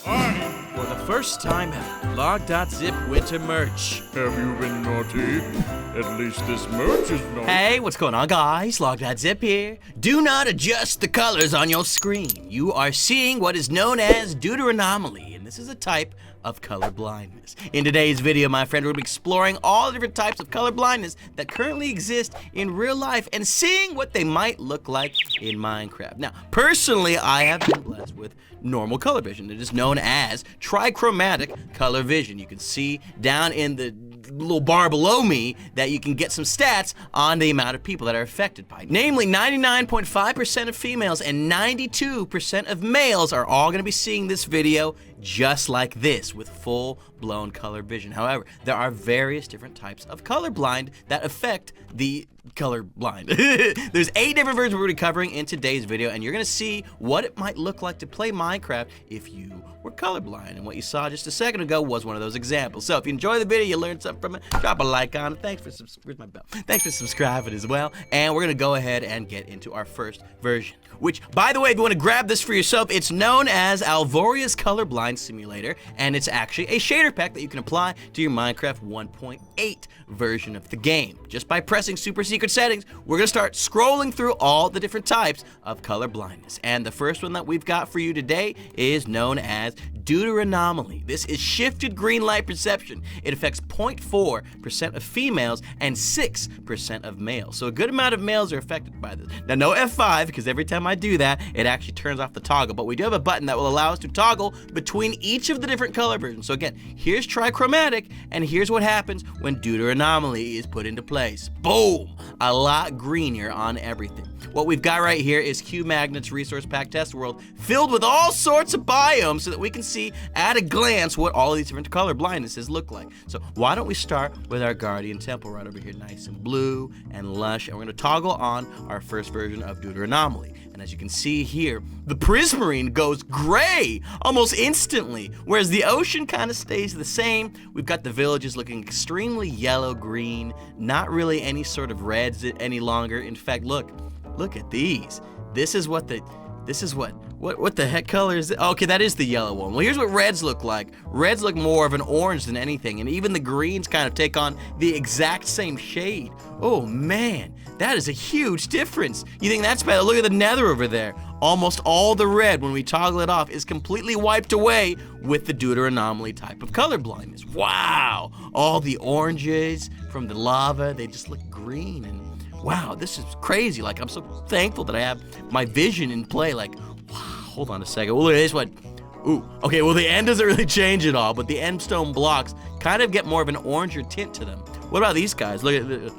For the first time ever, log.zip winter merch. Have you been naughty? At least this merch is naughty. Hey, what's going on, guys? Log.zip here. Do not adjust the colors on your screen. You are seeing what is known as Deuteranomaly, and this is a type of color blindness. In today's video, my friend, we're going to be exploring all the different types of color blindness that currently exist in real life and seeing what they might look like in Minecraft. Now, personally, I have been blessed with normal color vision. It is known as Trichromatic color vision. You can see down in the little bar below me that you can get some stats on the amount of people that are affected by it. Namely, 99.5% of females and 92% of males are all going to be seeing this video just like this with full-blown color vision. However, there are various different types of colorblind that affect the colorblind. There's 8 different versions we're going to be covering in today's video, and you're going to see what it might look like to play Minecraft if you were colorblind. And what you saw just a second ago was one of those examples. So if you enjoy the video, you learned something from it, drop a like on it. Thanks for subscribing as well. And we're going to go ahead and get into our first version, which, by the way, if you want to grab this for yourself, it's known as Alvoria's Colorblind Simulator, and it's actually a shader pack that you can apply to your Minecraft 1.8 version of the game. Just by pressing super secret settings, we're going to start scrolling through all the different types of color blindness. And the first one that we've got for you today is known as Deuteranomaly. This is shifted green light perception. It affects 0.4% of females and 6% of males. So a good amount of males are affected by this. Now, no F5, because every time I do that, it actually turns off the toggle. But we do have a button that will allow us to toggle between each of the different color versions. So again, here's Trichromatic, and here's what happens when Deuteranomaly is put into place. Boom! A lot greener on everything. What we've got right here is Q Magnet's Resource Pack Test World, filled with all sorts of biomes so that we can see at a glance what all of these different color blindnesses look like. So why don't we start with our Guardian Temple right over here, nice and blue and lush, and we're going to toggle on our first version of Deuteranomaly. And as you can see here, the prismarine goes gray almost instantly, whereas the ocean kind of stays the same. We've got the villages looking extremely yellow-green, not really any sort of reds any longer. In fact, look at these. This is what the heck color is it? Okay, that is the yellow one. Well, here's what reds look like. Reds look more of an orange than anything, and even the greens kind of take on the exact same shade. Oh man, that is a huge difference. You think that's better? Look at the nether over there. Almost all the red, when we toggle it off, is completely wiped away with the Deuteranomaly type of color blindness. Wow, all the oranges from the lava, they just look green, and wow, this is crazy. Like, I'm so thankful that I have my vision in play. Like, wow, hold on a second. Well, look at this one. Ooh, okay, well, the end doesn't really change at all, but the end stone blocks kind of get more of an oranger tint to them. What about these guys? Look at the,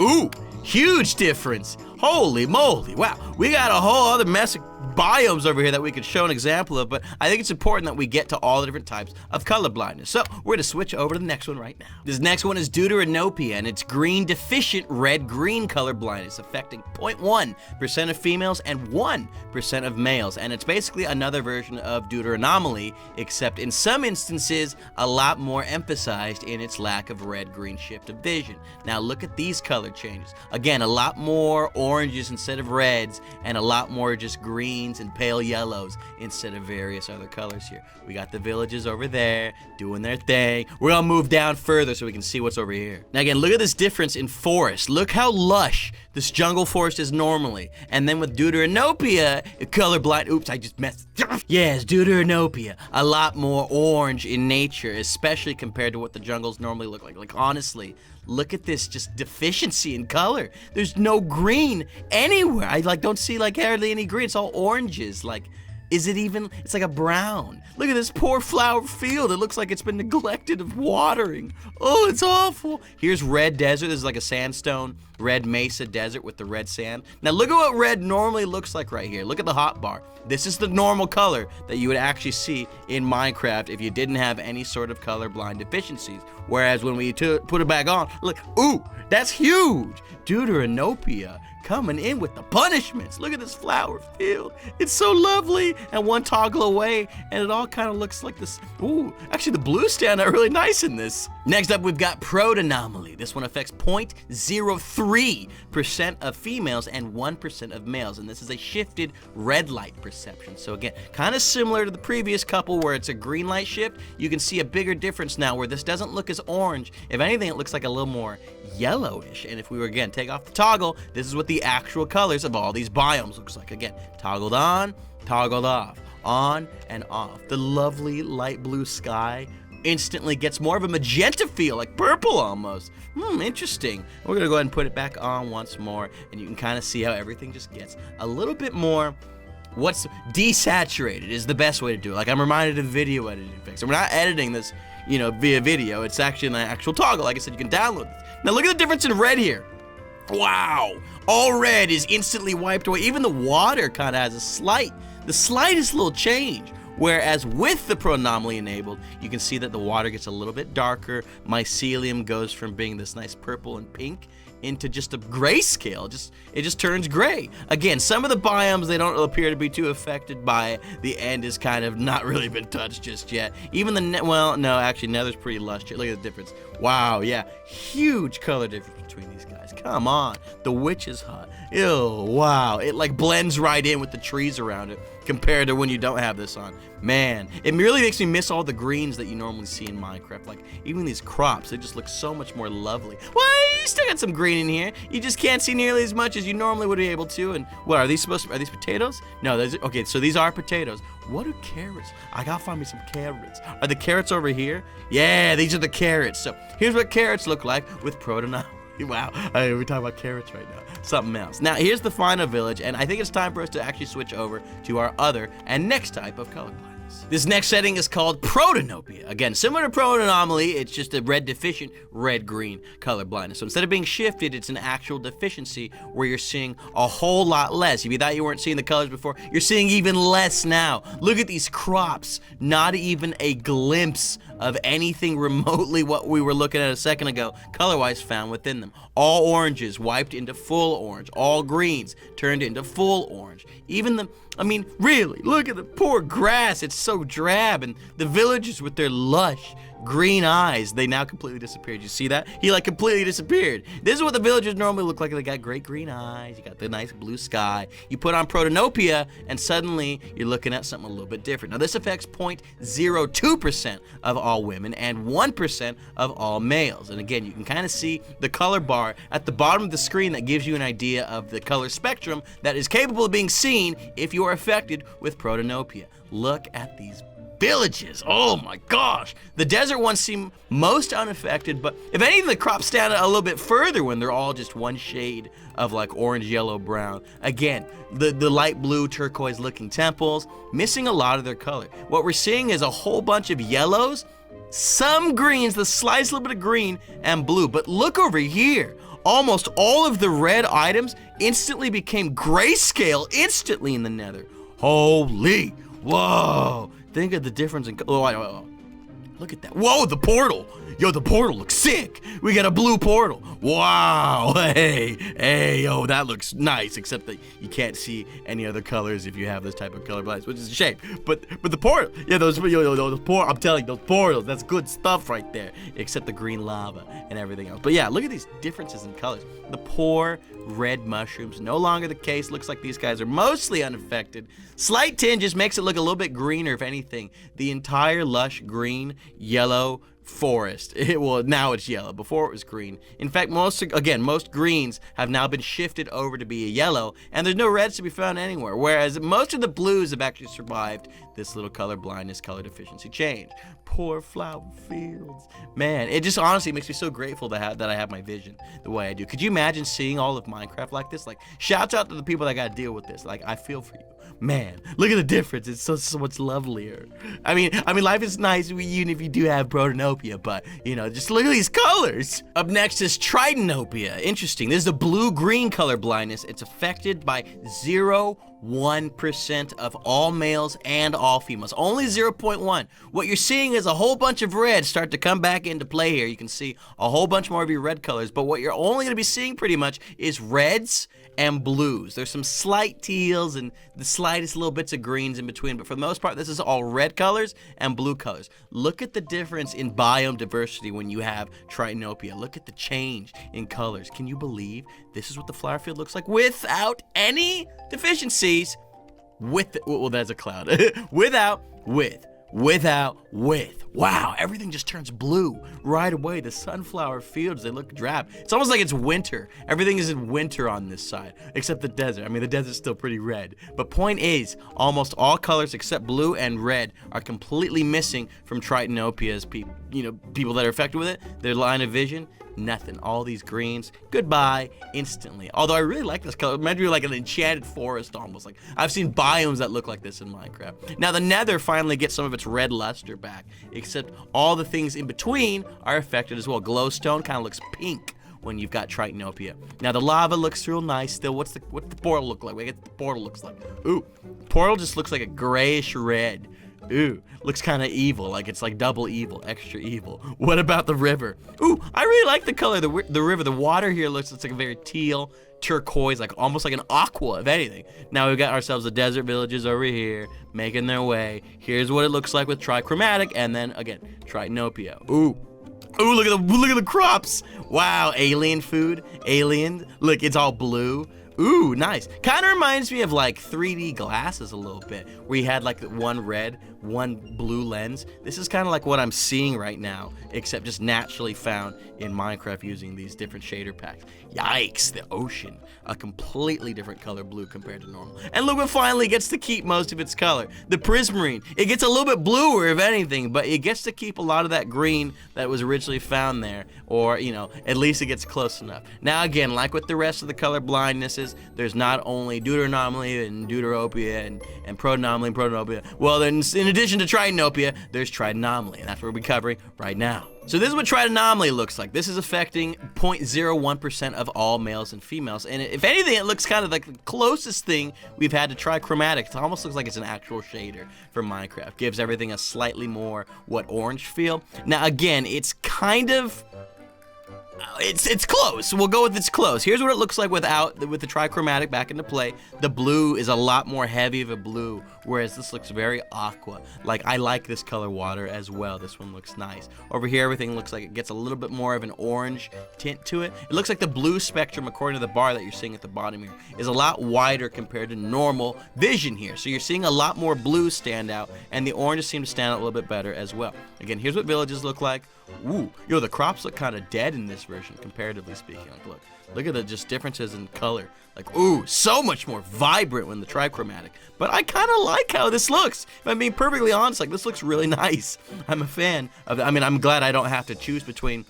ooh, huge difference. Holy moly, wow. We got a whole other mess of biomes over here that we could show an example of, but I think it's important that we get to all the different types of color blindness. So we're gonna switch over to the next one right now. This next one is Deuteranopia, and it's green deficient red-green color blindness, affecting 0.1% of females and 1% of males. And it's basically another version of Deuteranomaly, except in some instances, a lot more emphasized in its lack of red-green shift of vision. Now look at these color changes. Again, a lot more oranges instead of reds, and a lot more just greens and pale yellows instead of various other colors here. We got the villages over there doing their thing. We're gonna move down further so we can see what's over here. Now again, look at this difference in forest. Look how lush this jungle forest is normally. And then with Deuteranopia, colorblind, oops, I just messed. Yes, Deuteranopia, a lot more orange in nature, especially compared to what the jungles normally look like. Like, honestly, look at this just deficiency in color. There's no green anywhere. I don't see hardly any green. It's all oranges. Like, is it even, it's like a brown. Look at this poor flower field. It looks like it's been neglected of watering. Oh, it's awful. Here's red desert. This is like a sandstone, red mesa desert with the red sand. Now look at what red normally looks like right here. Look at the hotbar. This is the normal color that you would actually see in Minecraft if you didn't have any sort of colorblind deficiencies. Whereas when we put it back on, look, ooh, that's huge. Deuteranopia coming in with the punishments. Look at this flower field. It's so lovely. And one toggle away, and it all kind of looks like this. Ooh, actually the blues stand out really nice in this. Next up, we've got Protanopia. This one affects 0.03% of females and 1% of males. And this is a shifted red light perception. So again, kind of similar to the previous couple where it's a green light shift. You can see a bigger difference now where this doesn't look as orange. If anything, it looks like a little more yellowish. And if we were, again, take off the toggle, this is what the actual colors of all these biomes looks like. Again, toggled on, toggled off, on and off. The lovely light blue sky instantly gets more of a magenta feel, like purple almost. Interesting. We're gonna go ahead and put it back on once more, and you can kind of see how everything just gets a little bit more, what's desaturated is the best way to do it. Like, I'm reminded of video editing effects. So we're not editing this, via video. It's actually an actual toggle. Like I said, you can download this. Now look at the difference in red here. Wow, all red is instantly wiped away. Even the water kind of has the slightest little change. Whereas with the Protanopia enabled, you can see that the water gets a little bit darker. Mycelium goes from being this nice purple and pink into just a grayscale. It just turns gray. Again, some of the biomes, they don't appear to be too affected by it. The end is kind of not really been touched just yet. Even nether's pretty lush. Look at the difference. Wow, yeah, huge color difference between these guys. Come on, the witch's hut. Ew, wow, it like blends right in with the trees around it compared to when you don't have this on. Man, it really makes me miss all the greens that you normally see in Minecraft. Like, even these crops, they just look so much more lovely. Well, you still got some green in here. You just can't see nearly as much as you normally would be able to. And what, are these potatoes? No, okay, so these are potatoes. What are carrots? I gotta find me some carrots. Are the carrots over here? Yeah, these are the carrots. So here's what carrots look like with Protanopia. Wow, we're talking about carrots right now. Something else. Now, here's the final village, and I think it's time for us to actually switch over to our other and next type of color blindness. This next setting is called Protanopia. Again, similar to Protanomaly, it's just a red deficient, red-green color blindness. So instead of being shifted, it's an actual deficiency where you're seeing a whole lot less. If you thought you weren't seeing the colors before, you're seeing even less now. Look at these crops. Not even a glimpse of anything remotely what we were looking at a second ago, color-wise found within them. All oranges wiped into full orange. All greens turned into full orange. Even really, look at the poor grass. It's so drab, and the villagers with their lush green eyes, they now completely disappeared. You see that? He like completely disappeared. This is what the villagers normally look like. They got great green eyes. You got the nice blue sky. You put on Protanopia, and suddenly you're looking at something a little bit different. Now this affects 0.02% of all women and 1% of all males. And again, you can kind of see the color bar at the bottom of the screen that gives you an idea of the color spectrum that is capable of being seen if you are affected with Protanopia. Look at these villages. Oh my gosh. The desert ones seem most unaffected, but if anything, the crops stand out a little bit further when they're all just one shade of like orange, yellow, brown. Again, the light blue, turquoise looking temples, missing a lot of their color. What we're seeing is a whole bunch of yellows, some greens, the slightest little bit of green and blue. But look over here. Almost all of the red items instantly became grayscale instantly in the nether. Holy, whoa. Think of the difference in, look at that. Whoa, the portal. Yo, the portal looks sick. We got a blue portal. Wow, hey, yo, that looks nice, except that you can't see any other colors if you have this type of color blindness, which is a shame. But the portal, yeah, those I'm telling you, those portals, that's good stuff right there, except the green lava and everything else. But yeah, look at these differences in colors. The poor red mushrooms, no longer the case. Looks like these guys are mostly unaffected. Slight tinges makes it look a little bit greener, if anything. The entire lush green, yellow forest. Now it's yellow. Before it was green. In fact, most greens have now been shifted over to be a yellow, and there's no reds to be found anywhere. Whereas most of the blues have actually survived this little color blindness, color deficiency change. Poor flower fields. Man, it just honestly makes me so grateful that I have my vision the way I do. Could you imagine seeing all of Minecraft like this? Like, shouts out to the people that got to deal with this. Like, I feel for you. Man, look at the difference. It's so much lovelier. I mean, life is nice even if you do have Protanopia, but, just look at these colors. Up next is Tritanopia. Interesting. This is the blue-green color blindness. It's affected by 0.1% 0.1% of all males and all females. Only 0.1. What you're seeing is a whole bunch of reds start to come back into play here. You can see a whole bunch more of your red colors, but what you're only going to be seeing pretty much is reds and blues. There's some slight teals and the slightest little bits of greens in between, but for the most part, this is all red colors and blue colors. Look at the difference in biome diversity when you have Tritanopia. Look at the change in colors. Can you believe this is what the flower field looks like without any deficiencies? Well, that's a cloud. Without. Wow, everything just turns blue right away. The sunflower fields, they look drab. It's almost like it's winter. Everything is in winter on this side, except the desert. I mean, the desert's still pretty red. But point is, almost all colors except blue and red are completely missing from Tritanopia's people that are affected with it. Their line of vision, nothing. All these greens, goodbye instantly. Although I really like this color. It might be like an enchanted forest almost. Like I've seen biomes that look like this in Minecraft. Now the nether finally gets some of its red luster back, except all the things in between are affected as well. Glowstone kind of looks pink when you've got Tritanopia. Now the lava looks real nice still. What's the portal look like? What the portal looks like? Ooh, portal just looks like a grayish red. Ooh, looks kind of evil, like it's like double evil, extra evil. What about the river? Ooh, I really like the color of the river. The water here looks like a very teal, turquoise, like almost like an aqua, if anything. Now we've got ourselves the desert villages over here, making their way. Here's what it looks like with Trichromatic, and then again, Tritanopia. Ooh, look at the crops. Wow, alien food, alien. Look, it's all blue. Ooh, nice. Kind of reminds me of like 3D glasses a little bit, where you had like one red, one blue lens. This is kind of like what I'm seeing right now, except just naturally found in Minecraft using these different shader packs. Yikes, the ocean. A completely different color blue compared to normal. And look what finally gets to keep most of its color. The prismarine. It gets a little bit bluer, if anything, but it gets to keep a lot of that green that was originally found there, or, at least it gets close enough. Now again, like with the rest of the color blindnesses, there's not only Deuteranopia and Deuteranopia and Protanopia and Protanopia. Well, then in addition to Tritanopia, there's Tritanomaly, and that's what we're covering right now. So this is what Tritanomaly looks like. This is affecting 0.01% of all males and females. And if anything, it looks kind of like the closest thing we've had to Trichromatic. It almost looks like it's an actual shader for Minecraft. Gives everything a slightly more, orange feel. Now again, it's kind of... It's close. We'll go with it's close. Here's what it looks like with the Trichromatic back into play. The blue is a lot more heavy of a blue, whereas this looks very aqua. Like, I like this color water as well. This one looks nice. Over here, everything looks like it gets a little bit more of an orange tint to it. It looks like the blue spectrum, according to the bar that you're seeing at the bottom here, is a lot wider compared to normal vision here. So you're seeing a lot more blue stand out, and the oranges seem to stand out a little bit better as well. Again, here's what villages look like. Ooh, the crops look kind of dead in this version, comparatively speaking. Like, look at the just differences in color. Like, ooh, so much more vibrant when the Trichromatic. But I kind of like how this looks. If I'm being perfectly honest, like, this looks really nice. I'm a fan of it. I mean, I'm glad I don't have to choose between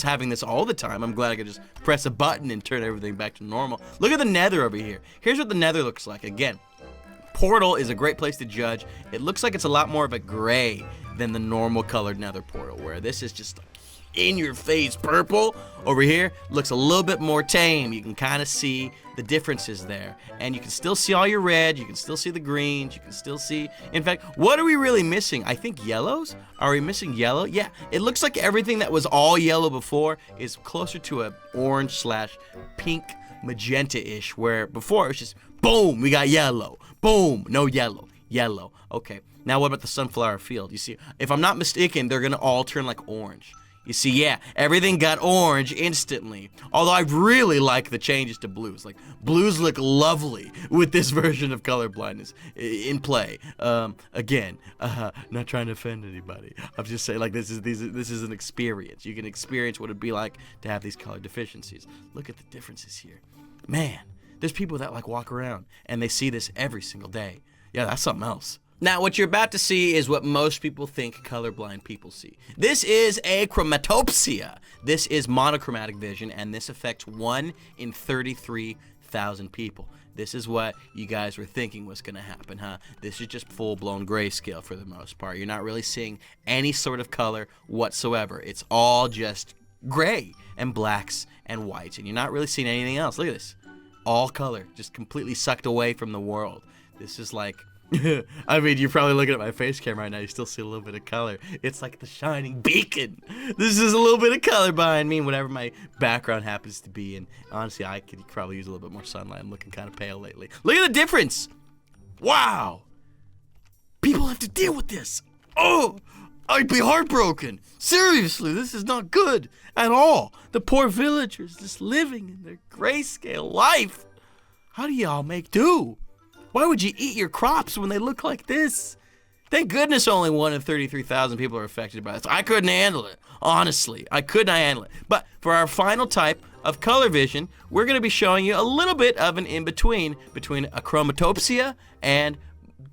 having this all the time. I'm glad I could just press a button and turn everything back to normal. Look at the nether over here. Here's what the nether looks like. Again, portal is a great place to judge. It looks like it's a lot more of a gray than the normal colored nether portal, where this is just in your face purple. Over here looks a little bit more tame. You can kind of see the differences there, and you can still see all your red, you can still see the greens, you can still see, in fact, what are we really missing? I think yellows. Are we missing yellow? Yeah, it looks like everything that was all yellow before is closer to a orange / pink magenta-ish, where before it was just boom, we got yellow, boom, no yellow. Okay, now what about the sunflower field? You see, if I'm not mistaken, they're gonna all turn like orange. You see, yeah, everything got orange instantly. Although I really like the changes to blues. Like, blues look lovely with this version of color blindness in play. Again, not trying to offend anybody. I'm just saying, like, this is an experience. You can experience what it'd be like to have these color deficiencies. Look at the differences here. Man, there's people that like walk around and they see this every single day. Yeah, that's something else. Now, what you're about to see is what most people think colorblind people see. This is Achromatopsia. This is monochromatic vision, and this affects 1 in 33,000 people. This is what you guys were thinking was going to happen, huh? This is just full-blown grayscale for the most part. You're not really seeing any sort of color whatsoever. It's all just gray and blacks and whites, and you're not really seeing anything else. Look at this. All color, just completely sucked away from the world. This is like, I mean, you're probably looking at my face cam right now. You still see a little bit of color. It's like the shining beacon. This is a little bit of color behind me, whatever my background happens to be. And honestly, I could probably use a little bit more sunlight. I'm looking kind of pale lately. Look at the difference. Wow. People have to deal with this. Oh, I'd be heartbroken. Seriously, this is not good at all. The poor villagers just living in their grayscale life. How do y'all make do? Why would you eat your crops when they look like this? Thank goodness only 1 in 33,000 people are affected by this. I couldn't handle it. Honestly, I could not handle it. But for our final type of color vision, we're going to be showing you a little bit of an in-between between Achromatopsia and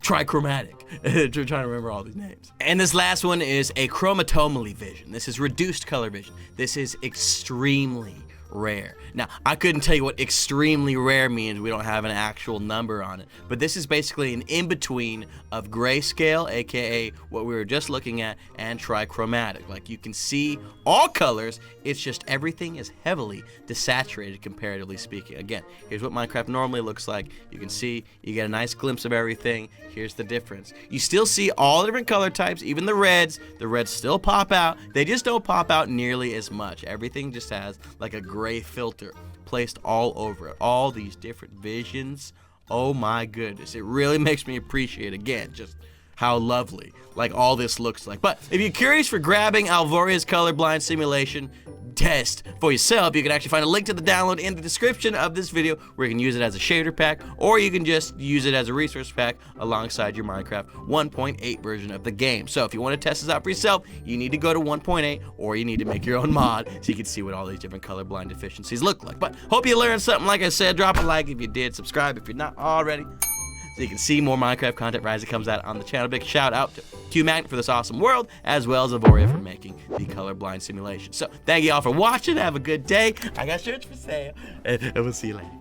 Trichromatic. I'm trying to remember all these names. And this last one is Achromatomally vision. This is reduced color vision. This is extremely rare. Now, I couldn't tell you what extremely rare means. We don't have an actual number on it. But this is basically an in-between of grayscale, aka what we were just looking at, and trichromatic. Like, you can see all colors, it's just everything is heavily desaturated, comparatively speaking. Again, here's what Minecraft normally looks like. You can see, you get a nice glimpse of everything. Here's the difference. You still see all the different color types, even the reds. The reds still pop out. They just don't pop out nearly as much. Everything just has like a gray filter placed all over it. All these different visions. Oh my goodness. It really makes me appreciate, again, just how lovely like all this looks like. But if you're curious for grabbing Alvoria's colorblind simulation test for yourself, you can actually find a link to the download in the description of this video where you can use it as a shader pack, or you can just use it as a resource pack alongside your Minecraft 1.8 version of the game. So if you want to test this out for yourself, you need to go to 1.8, or you need to make your own mod so you can see what all these different colorblind deficiencies look like. But hope you learned something. Like I said, drop a like if you did, subscribe if you're not already, so you can see more Minecraft content as it comes out on the channel. Big shout out to Q-Magnet for this awesome world, as well as Alvoria for making the colorblind simulation. So thank you all for watching. Have a good day. I got shirts for sale, and we'll see you later.